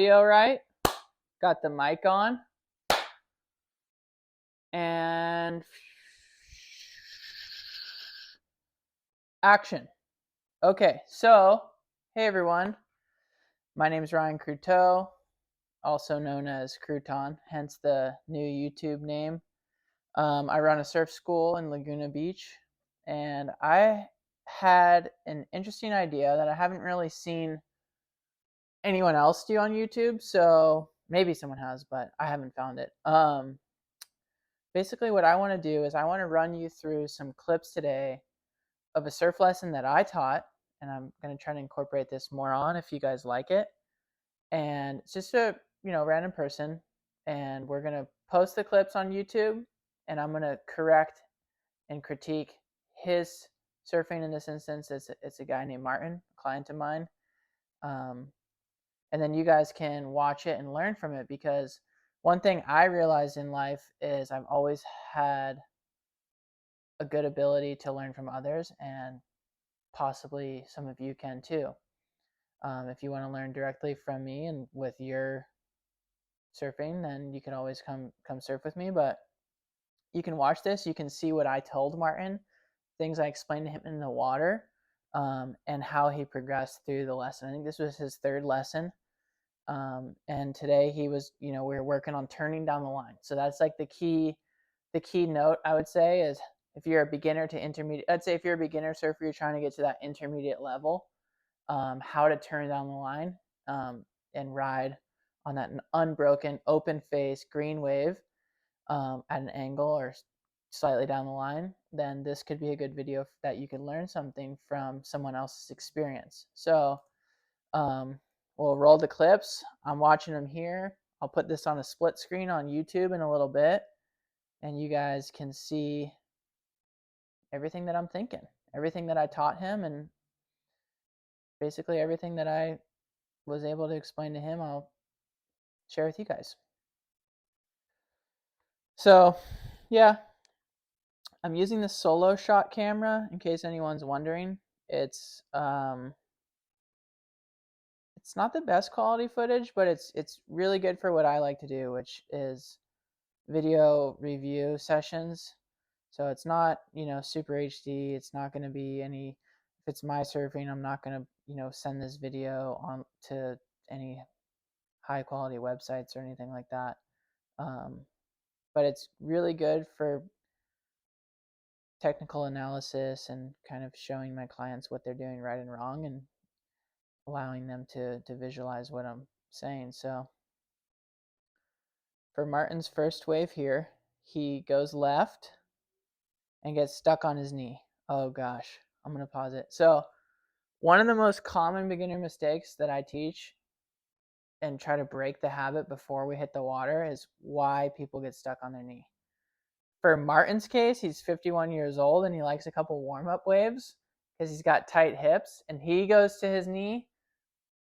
Video right. Got the mic on. And action. Okay, so hey everyone. My name is Ryan Croteau, also known as Crouton, hence the new YouTube name. I run a surf school in Laguna Beach, and I had an interesting idea that I haven't really seen anyone else do on YouTube, so maybe someone has, but I haven't found it. Basically what I want to do is I want to run you through some clips today of a surf lesson that I taught, and I'm going to try to incorporate this more on if you guys like it. And it's just a random person, and we're going to post the clips on YouTube, and I'm going to correct and critique his surfing. In this instance, it's a guy named Martin, a client of mine. And then you guys can watch it and learn from it, because one thing I realized in life is I've always had a good ability to learn from others, and possibly some of you can too. If you want to learn directly from me and with your surfing, then you can always come surf with me. But you can watch this. You can see what I told Martin, things I explained to him in the water, and how he progressed through the lesson. I think this was his third lesson. And today he was, we were working on turning down the line. So that's like the key note, I would say, is if you're a beginner to intermediate, I'd say if you're a beginner surfer, you're trying to get to that intermediate level, how to turn down the line, and ride on that unbroken, open face green wave, at an angle or slightly down the line, then this could be a good video that you can learn something from someone else's experience. So we'll roll the clips. I'm watching them here. I'll put this on a split screen on YouTube in a little bit, and you guys can see everything that I'm thinking, everything that I taught him, and basically everything that I was able to explain to him, I'll share with you guys. So, yeah, I'm using the solo shot camera in case anyone's wondering. It's not the best quality footage, but it's really good for what I like to do, which is video review sessions. So it's not, super HD. It's not going to be any, if it's my surfing, I'm not going to, send this video on to any high quality websites or anything like that. But it's really good for technical analysis and kind of showing my clients what they're doing right and wrong, and allowing them to visualize what I'm saying. So for Martin's first wave here, he goes left and gets stuck on his knee. Oh gosh, I'm going to pause it. So one of the most common beginner mistakes that I teach and try to break the habit before we hit the water is why people get stuck on their knee. For Martin's case, he's 51 years old and he likes a couple warm-up waves because he's got tight hips, and he goes to his knee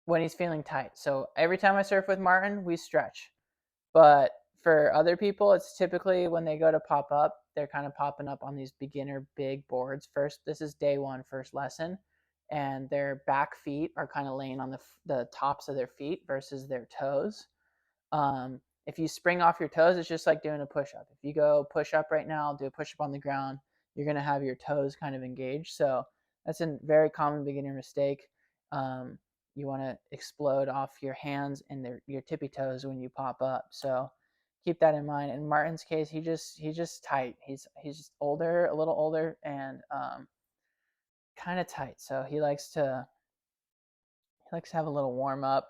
when he's feeling tight. So every time I surf with Martin, we stretch. But for other people, it's typically when they go to pop up, they're kind of popping up on these beginner big boards first. This is day one, first lesson, and their back feet are kind of laying on the tops of their feet versus their toes. If you spring off your toes, it's just like doing a push-up. If you go push-up right now, do a push-up on the ground, you're going to have your toes kind of engaged. So that's a very common beginner mistake. You want to explode off your hands and your tippy toes when you pop up. So keep that in mind. In Martin's case, he's just tight. He's just older, a little older, and kind of tight. So he likes to have a little warm up.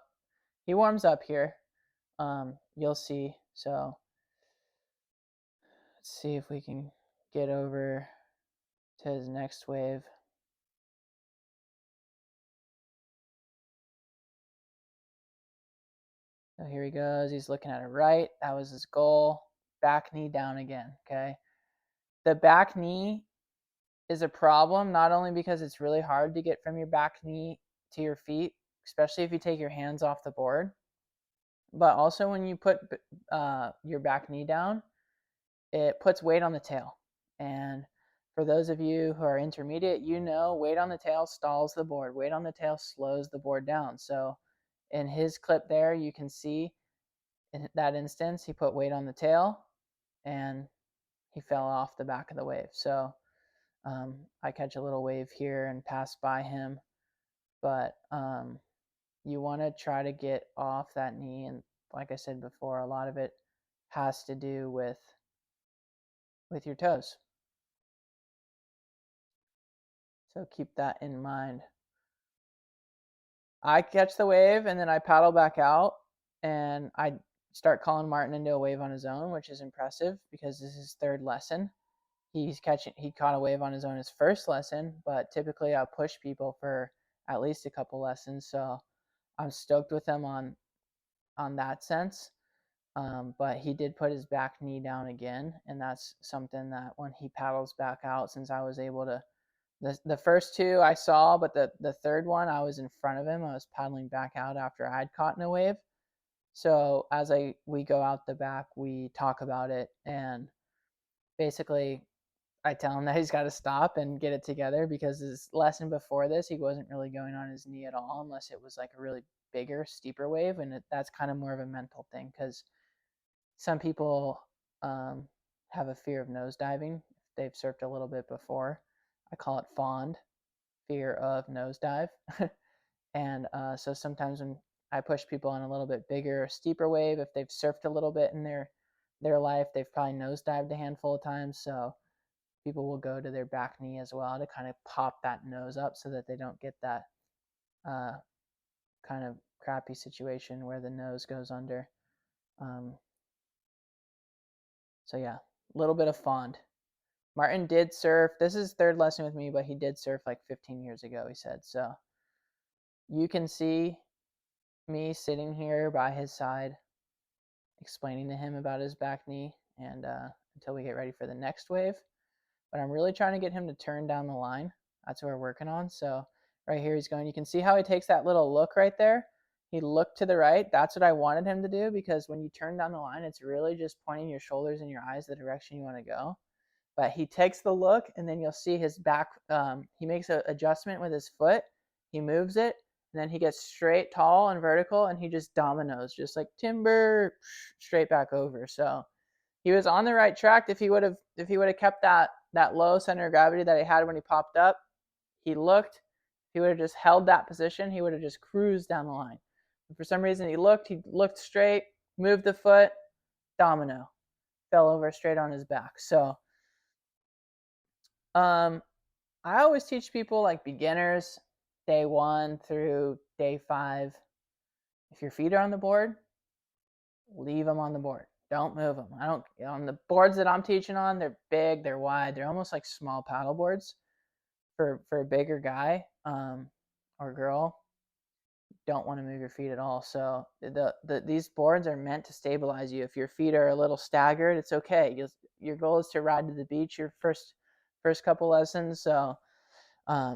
He warms up here. You'll see. So let's see if we can get over to his next wave. So here he goes. He's looking at it right. That was his goal. Back knee down again. Okay. The back knee is a problem, not only because it's really hard to get from your back knee to your feet, especially if you take your hands off the board, but also when you put your back knee down, it puts weight on the tail. And for those of you who are intermediate, weight on the tail stalls the board. Weight on the tail slows the board down. So in his clip there, you can see in that instance, he put weight on the tail and he fell off the back of the wave. So I catch a little wave here and pass by him, but you want to try to get off that knee. And like I said before, a lot of it has to do with your toes. So keep that in mind. I catch the wave and then I paddle back out and I start calling Martin into a wave on his own, which is impressive because this is his third lesson. He caught a wave on his own his first lesson, but typically I'll push people for at least a couple lessons. So I'm stoked with him on that sense. But he did put his back knee down again, and that's something that when he paddles back out, since I was able to, the first two I saw, but the third one I was in front of him. I was paddling back out after I'd caught in a wave. So as we go out the back, we talk about it, and basically I tell him that he's got to stop and get it together because his lesson before this, he wasn't really going on his knee at all unless it was like a really bigger, steeper wave, and that's kind of more of a mental thing because some people have a fear of nosediving. They've surfed a little bit before. I call it fond, fear of nosedive. And so sometimes when I push people on a little bit bigger, steeper wave, if they've surfed a little bit in their life, they've probably nosedived a handful of times. So people will go to their back knee as well to kind of pop that nose up so that they don't get that kind of crappy situation where the nose goes under. So yeah, a little bit of fond. Martin did surf. This is third lesson with me, but he did surf like 15 years ago, he said. So you can see me sitting here by his side, explaining to him about his back knee and until we get ready for the next wave. But I'm really trying to get him to turn down the line. That's what we're working on. So right here he's going. You can see how he takes that little look right there. He looked to the right. That's what I wanted him to do because when you turn down the line, it's really just pointing your shoulders and your eyes the direction you want to go. But he takes the look, and then you'll see his back. He makes an adjustment with his foot. He moves it, and then he gets straight, tall, and vertical, and he just dominoes, just like timber, straight back over. So he was on the right track. If he would have kept that low center of gravity that he had when he popped up, he looked. If he would have just held that position, he would have just cruised down the line. But for some reason, he looked straight, moved the foot, domino, fell over straight on his back. So I always teach people like beginners, day 1 through day 5. If your feet are on the board, leave them on the board. Don't move them. On the boards that I'm teaching on, they're big, they're wide, they're almost like small paddle boards for a bigger guy or girl. Don't want to move your feet at all. So these boards are meant to stabilize you. If your feet are a little staggered, it's okay. Your goal is to ride to the beach your first couple lessons. So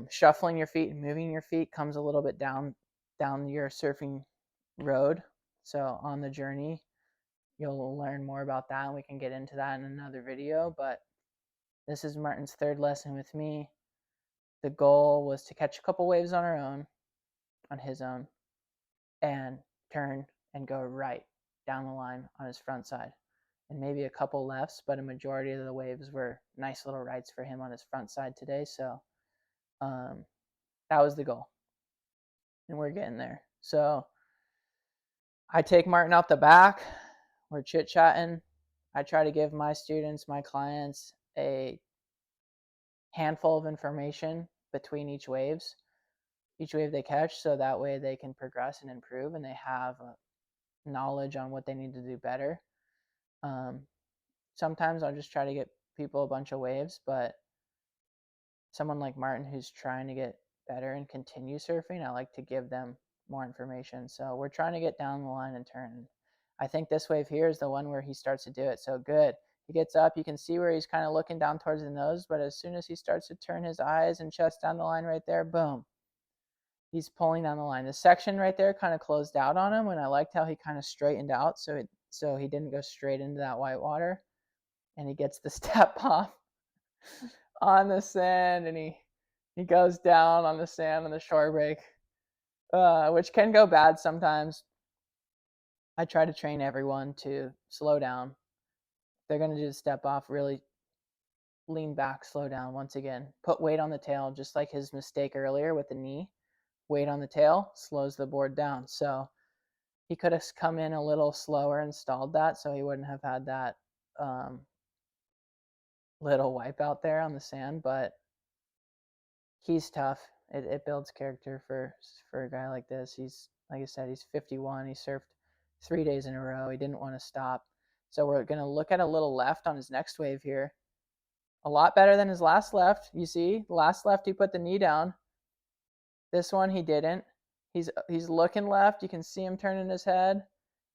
shuffling your feet and moving your feet comes a little bit down your surfing road. So on the journey, you'll learn more about that, and we can get into that in another video. But this is Martin's third lesson with me. The goal was to catch a couple waves on his own, and turn and go right down the line on his front side. And maybe a couple lefts, but a majority of the waves were nice little rights for him on his front side today. So that was the goal. And we're getting there. So I take Martin out the back. We're chit-chatting. I try to give my students, my clients, a handful of information between each wave they catch, so that way they can progress and improve, and they have knowledge on what they need to do better. Sometimes I'll just try to get people a bunch of waves, but someone like Martin who's trying to get better and continue surfing, I like to give them more information. So we're trying to get down the line and turn. I think this wave here is the one where he starts to do it. So good. He gets up. You can see where he's kind of looking down towards the nose, but as soon as he starts to turn his eyes and chest down the line right there, boom, he's pulling down the line. The section right there kind of closed out on him, and I liked how he kind of straightened out so he didn't go straight into that white water. And he gets the step off on the sand, and he goes down on the sand on the shore break. which can go bad sometimes. I try to train everyone to slow down. They're going to do the step off, really lean back, slow down once again. Put weight on the tail, just like his mistake earlier with the knee. Weight on the tail slows the board down. So he could have come in a little slower and stalled that, so he wouldn't have had that little wipeout there on the sand. But he's tough. It builds character for a guy like this. He's, like I said, he's 51. He surfed 3 days in a row. He didn't want to stop. So we're going to look at a little left on his next wave here. A lot better than his last left. You see, last left he put the knee down. This one he didn't. He's looking left. You can see him turning his head,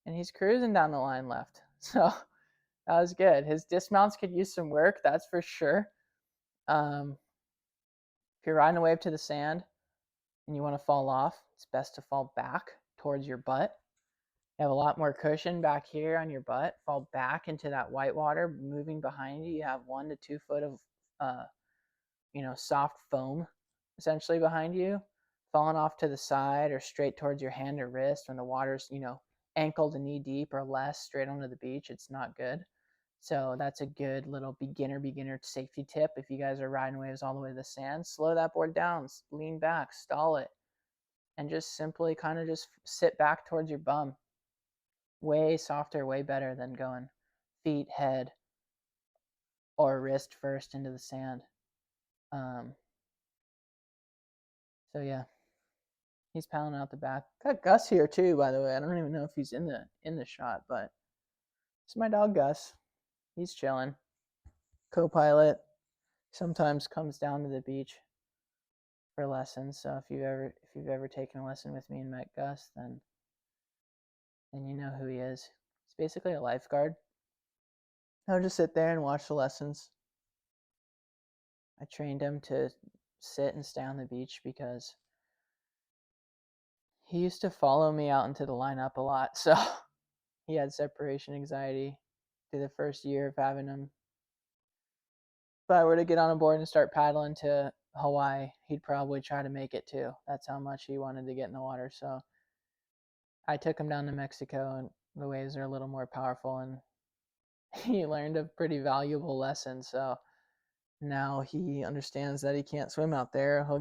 and he's cruising down the line left. So that was good. His dismounts could use some work, that's for sure. If you're riding a wave to the sand and you want to fall off, it's best to fall back towards your butt. You have a lot more cushion back here on your butt. Fall back into that white water, moving behind you. You have 1 to 2 foot of, soft foam essentially behind you. Falling off to the side or straight towards your hand or wrist when the water's, ankle to knee deep or less straight onto the beach, it's not good. So that's a good little beginner safety tip. If you guys are riding waves all the way to the sand, slow that board down, lean back, stall it, and just simply kind of just sit back towards your bum. Way softer, way better than going feet, head, or wrist first into the sand. So yeah, he's paddling out the back. Got Gus here too, by the way. I don't even know if he's in the shot, but it's my dog Gus. He's chilling. Co-pilot. Sometimes comes down to the beach for lessons. So if you've ever taken a lesson with me and met Gus, then you know who he is. He's basically a lifeguard. I would just sit there and watch the lessons. I trained him to sit and stay on the beach because he used to follow me out into the lineup a lot. So he had separation anxiety through the first year of having him. If I were to get on a board and start paddling to Hawaii, he'd probably try to make it too. That's how much he wanted to get in the water. So I took him down to Mexico, and the waves are a little more powerful, and he learned a pretty valuable lesson. So now he understands that he can't swim out there. He'll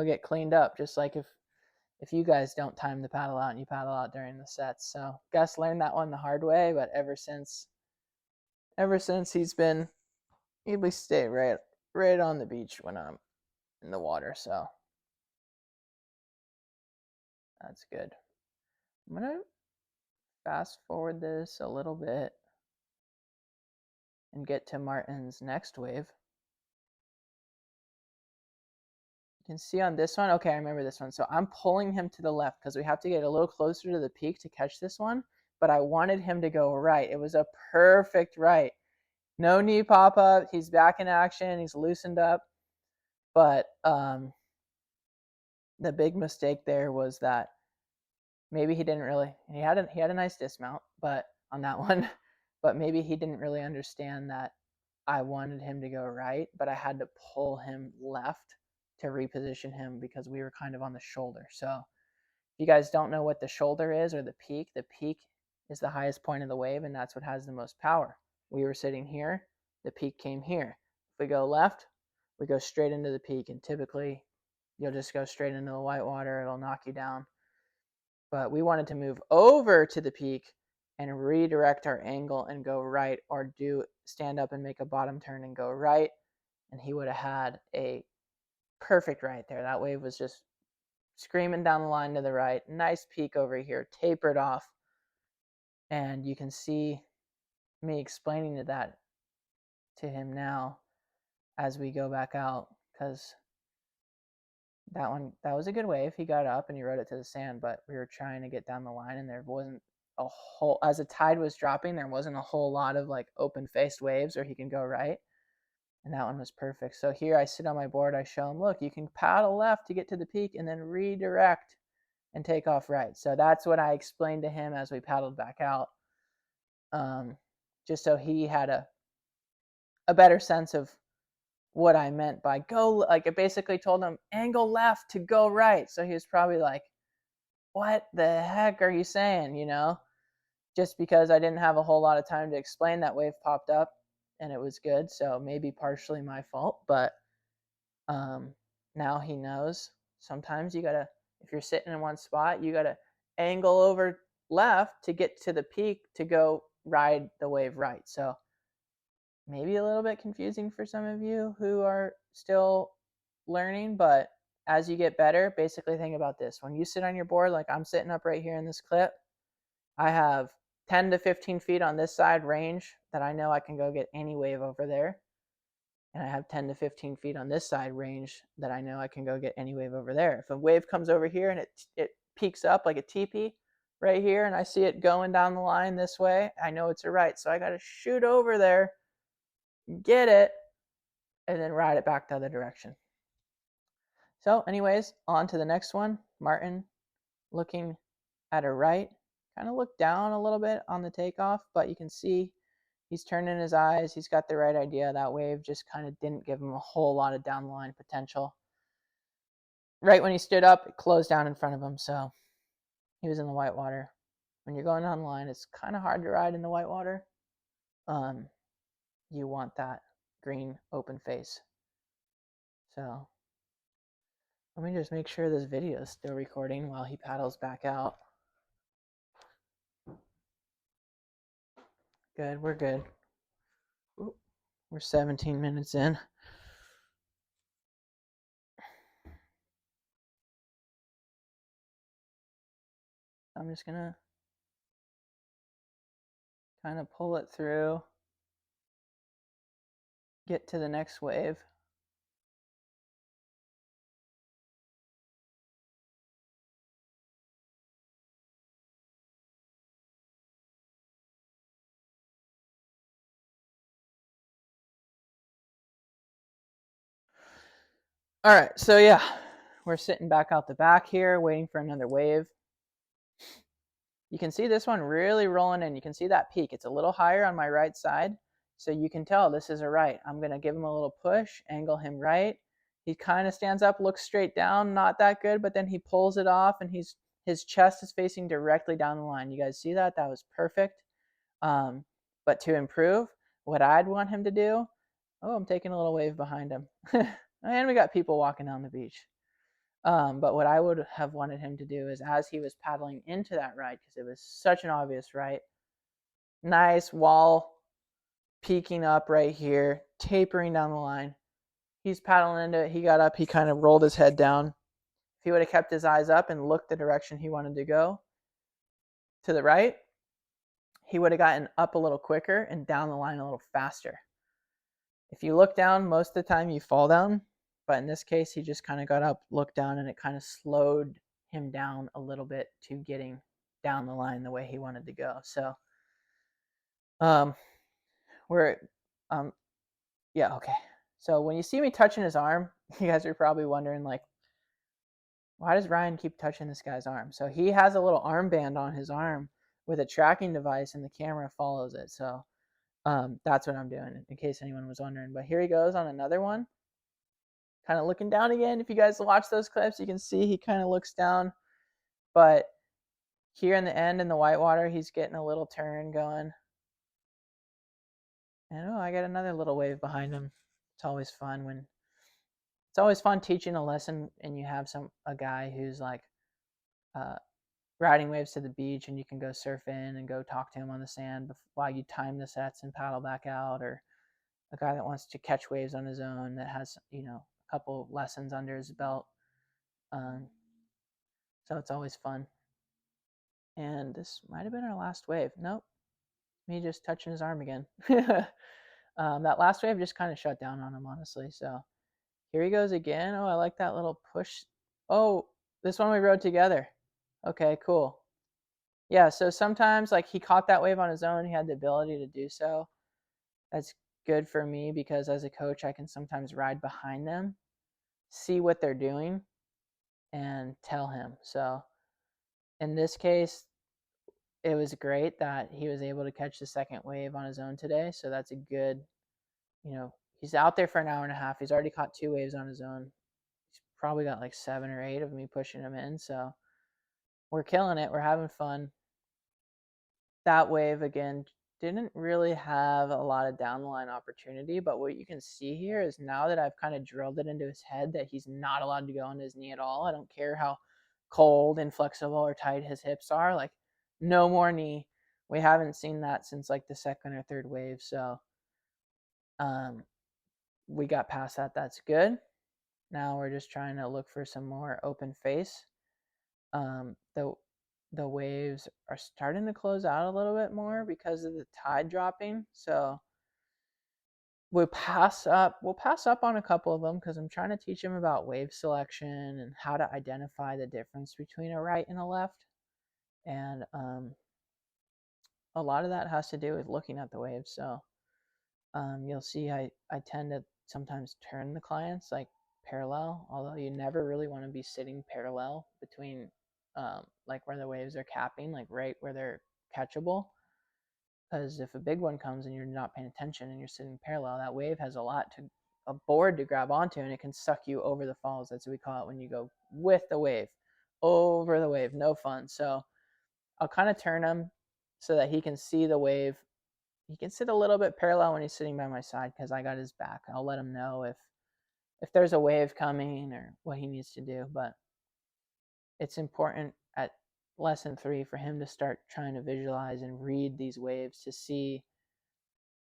get cleaned up, just like if you guys don't time the paddle out and you paddle out during the sets. So Gus learned that one the hard way, but ever since he'd stay right on the beach when I'm in the water. So that's good. I'm gonna fast forward this a little bit and get to Martin's next wave. You can see on this one, okay, I remember this one. So I'm pulling him to the left because we have to get a little closer to the peak to catch this one, but I wanted him to go right. It was a perfect right. No knee pop up. He's back in action. He's loosened up. But the big mistake there was that maybe he had a nice dismount, but on that one, but maybe he didn't really understand that I wanted him to go right, but I had to pull him left to reposition him because we were kind of on the shoulder. So if you guys don't know what the shoulder is or the peak is the highest point of the wave, and that's what has the most power. We were sitting here, the peak came here. If we go left, we go straight into the peak, and typically you'll just go straight into the white water. It'll knock you down. But we wanted to move over to the peak and redirect our angle and go right, or stand up and make a bottom turn and go right, and he would have had a perfect right there. That wave was just screaming down the line to the right. Nice peak over here, tapered off. And you can see me explaining that to him now as we go back out, because that was a good wave. He got up and he rode it to the sand, but we were trying to get down the line, and there wasn't as the tide was dropping, there wasn't a whole lot of like open faced waves where he can go right. And that one was perfect. So here I sit on my board, I show him, look, you can paddle left to get to the peak and then redirect and take off right. So that's what I explained to him as we paddled back out, just so he had a better sense of what I meant by go. Like it basically told him angle left to go right. So he was probably like, what the heck are you saying? Just because I didn't have a whole lot of time to explain, that wave popped up and it was good. So maybe partially my fault, but now he knows. Sometimes you gotta, if you're sitting in one spot, you gotta angle over left to get to the peak to go ride the wave right. So maybe a little bit confusing for some of you who are still learning, but as you get better, basically think about this. When you sit on your board, like I'm sitting up right here in this clip, I have 10 to 15 feet on this side range that I know I can go get any wave over there. And I have 10 to 15 feet on this side range that I know I can go get any wave over there. If a wave comes over here and it peaks up like a teepee right here, and I see it going down the line this way, I know it's a right. So I got to shoot over there, get it, and then ride it back the other direction. So anyways, on to the next one. Martin looking at a right, kind of looked down a little bit on the takeoff, but you can see he's turning his eyes. He's got the right idea. That wave just kind of didn't give him a whole lot of down the line potential. Right when he stood up, it closed down in front of him, so he was in the whitewater. When you're going down the line, it's kind of hard to ride in the whitewater. You want that green open face. So let me just make sure this video is still recording while he paddles back out. Good, we're good. Ooh, we're 17 minutes in. I'm just gonna kind of pull it through, get to the next wave. All right, so yeah, we're sitting back out the back here, waiting for another wave. You can see this one really rolling in. You can see that peak. It's a little higher on my right side, so you can tell this is a right. I'm going to give him a little push, angle him right. He kind of stands up, looks straight down, not that good, but then he pulls it off, and his chest is facing directly down the line. You guys see that? That was perfect. But to improve, what I'd want him to do, oh, I'm taking a little wave behind him. And we got people walking down the beach. But what I would have wanted him to do is, as he was paddling into that right, because it was such an obvious right, nice wall peeking up right here, tapering down the line. He's paddling into it. He got up. He kind of rolled his head down. If he would have kept his eyes up and looked the direction he wanted to go to the right, he would have gotten up a little quicker and down the line a little faster. If you look down, most of the time you fall down. But in this case, he just kind of got up, looked down, and it kind of slowed him down a little bit to getting down the line the way he wanted to go. So, yeah, okay. So when you see me touching his arm, you guys are probably wondering, like, why does Ryan keep touching this guy's arm? So he has a little armband on his arm with a tracking device, and the camera follows it. So that's what I'm doing, in case anyone was wondering. But here he goes on another one. Kind of looking down again. If you guys watch those clips, you can see he kind of looks down. But here in the end, in the whitewater, he's getting a little turn going. And oh, I got another little wave behind him. It's always fun teaching a lesson and you have a guy who's like riding waves to the beach, and you can go surf in and go talk to him on the sand while you time the sets and paddle back out, or a guy that wants to catch waves on his own that has a couple lessons under his belt. So it's always fun. And this might have been our last wave. Nope, me just touching his arm again. That last wave just kind of shut down on him, honestly. So here he goes again. Oh, I like that little push. Oh, this one we rode together. Okay, cool. Yeah, so sometimes like he caught that wave on his own. He had the ability to do so. That's good for me because as a coach, I can sometimes ride behind them, see what they're doing, and tell him. So in this case, it was great that he was able to catch the second wave on his own today. So that's a good, he's out there for an hour and a half. He's already caught 2 waves on his own. He's probably got like 7 or 8 of me pushing him in. So we're killing it. We're having fun. That wave again didn't really have a lot of down the line opportunity, but what you can see here is now that I've kind of drilled it into his head that he's not allowed to go on his knee at all. I don't care how cold, inflexible, or tight his hips are. Like, no more knee. We haven't seen that since like the second or third wave. So we got past that. That's good. Now we're just trying to look for some more open face. The waves are starting to close out a little bit more because of the tide dropping. So we'll pass up on a couple of them because I'm trying to teach him about wave selection and how to identify the difference between a right and a left. And a lot of that has to do with looking at the waves. So you'll see I tend to sometimes turn the clients like parallel, although you never really want to be sitting parallel between like where the waves are capping, like right where they're catchable. Because if a big one comes and you're not paying attention and you're sitting parallel, that wave has a board to grab onto, and it can suck you over the falls. That's what we call it when you go with the wave, over the wave. No fun. So I'll kind of turn him so that he can see the wave. He can sit a little bit parallel when he's sitting by my side because I got his back. I'll let him know if there's a wave coming or what he needs to do. But it's important at lesson 3 for him to start trying to visualize and read these waves to see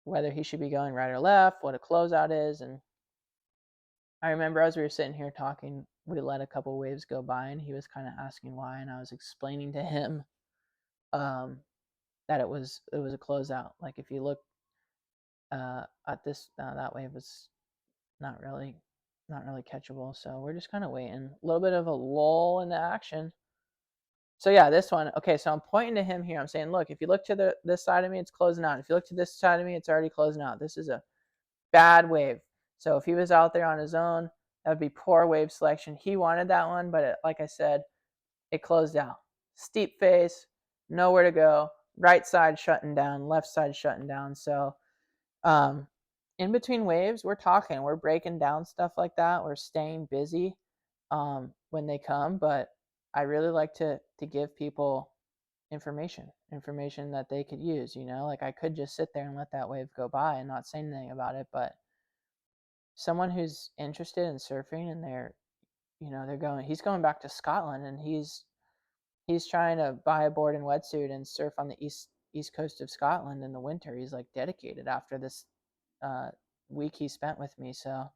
whether he should be going right or left, what a closeout is. And I remember as we were sitting here talking, we let a couple waves go by and he was kind of asking why, and I was explaining to him that it was a closeout. Like if you look at this, that wave was not really catchable. So we're just kind of waiting. A little bit of a lull in the action. So yeah, this one. Okay, so I'm pointing to him here. I'm saying, look, if you look to this side of me, it's closing out. If you look to this side of me, it's already closing out. This is a bad wave. So if he was out there on his own, that would be poor wave selection. He wanted that one, but like I said, it closed out. Steep face, nowhere to go. Right side shutting down, left side shutting down. So in between waves, we're talking, we're breaking down stuff like that. We're staying busy when they come, but I really like to give people information that they could use. Like I could just sit there and let that wave go by and not say anything about it, but someone who's interested in surfing and he's going back to Scotland and he's trying to buy a board and wetsuit and surf on the east coast of Scotland in the winter. He's like dedicated after this week he spent with me. So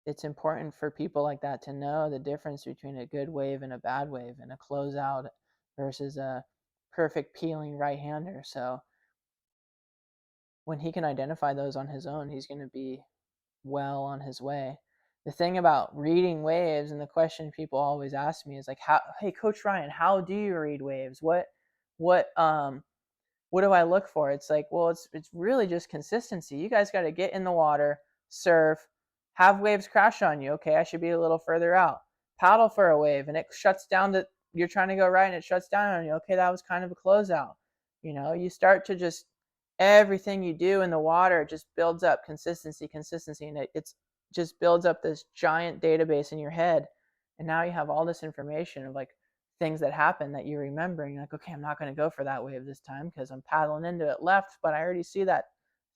it's important for people like that to know the difference between a good wave and a bad wave and a closeout versus a perfect peeling right-hander. So when he can identify those on his own, he's going to be well on his way. The thing about reading waves, and the question people always ask me is like, hey, Coach Ryan, how do you read waves? What do I look for? It's like, well, it's really just consistency. You guys got to get in the water, surf, have waves crash on you. Okay, I should be a little further out. Paddle for a wave, and it shuts down. You're trying to go right, and it shuts down on you. Okay, that was kind of a closeout. You start to just everything you do in the water just builds up consistency, and it's just builds up this giant database in your head. And now you have all this information of like things that happen that you remember, and you're like, okay, I'm not going to go for that wave this time because I'm paddling into it left, but I already see that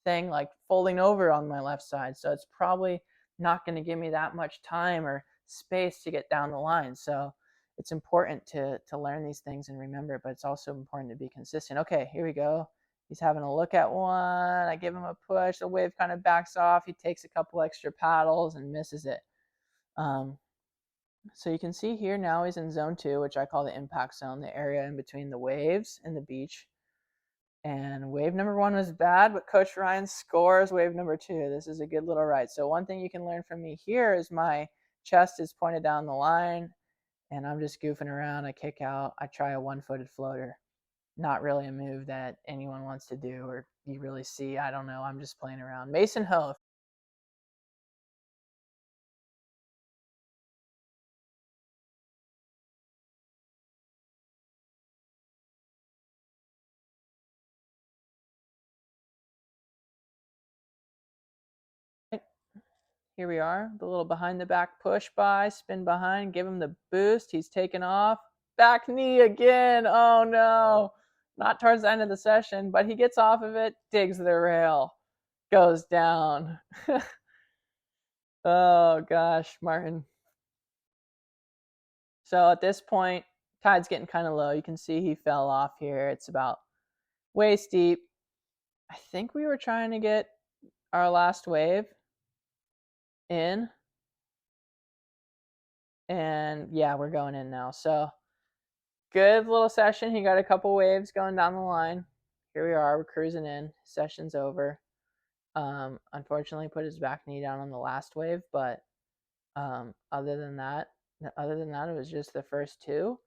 thing like folding over on my left side, so it's probably not going to give me that much time or space to get down the line. So it's important to learn these things and remember, but it's also important to be consistent. Okay, here we go. He's having a look at one. I give him a push. The wave kind of backs off. He takes a couple extra paddles and misses it. So you can see here now he's in zone 2, which I call the impact zone, the area in between the waves and the beach. And wave number 1 was bad, but Coach Ryan scores wave number 2. This is a good little ride. So one thing you can learn from me here is my chest is pointed down the line, and I'm just goofing around. I kick out. I try a one-footed floater. Not really a move that anyone wants to do or you really see. I don't know. I'm just playing around. Mason Ho. here we are, the little behind the back push by, spin behind, give him the boost. He's taken off. Back knee again. Oh no. Not towards the end of the session, but he gets off of it, digs the rail, goes down. Oh gosh, Martin. So at this point, tide's getting kind of low. You can see he fell off here. It's about waist deep. I think we were trying to get our last wave in. And yeah, we're going in now. So good little session. He got a couple waves going down the line. Here we are. We're cruising in. Session's over. Unfortunately, put his back knee down on the last wave, but other than that, it was just the first 2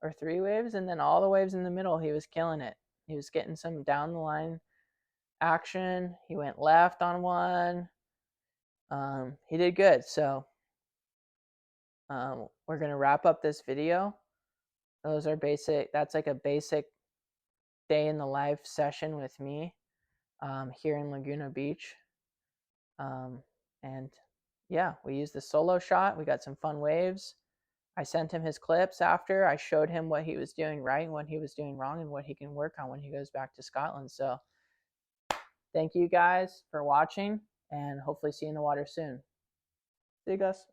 or 3 waves, and then all the waves in the middle, he was killing it. He was getting some down the line action. He went left on one. He did good. So we're gonna wrap up this video. Those are basic. That's like a basic day in the life session with me here in Laguna Beach. And yeah, we used the solo shot. We got some fun waves. I sent him his clips after. I showed him what he was doing right and what he was doing wrong and what he can work on when he goes back to Scotland. So thank you guys for watching, and hopefully see you in the water soon. See you guys.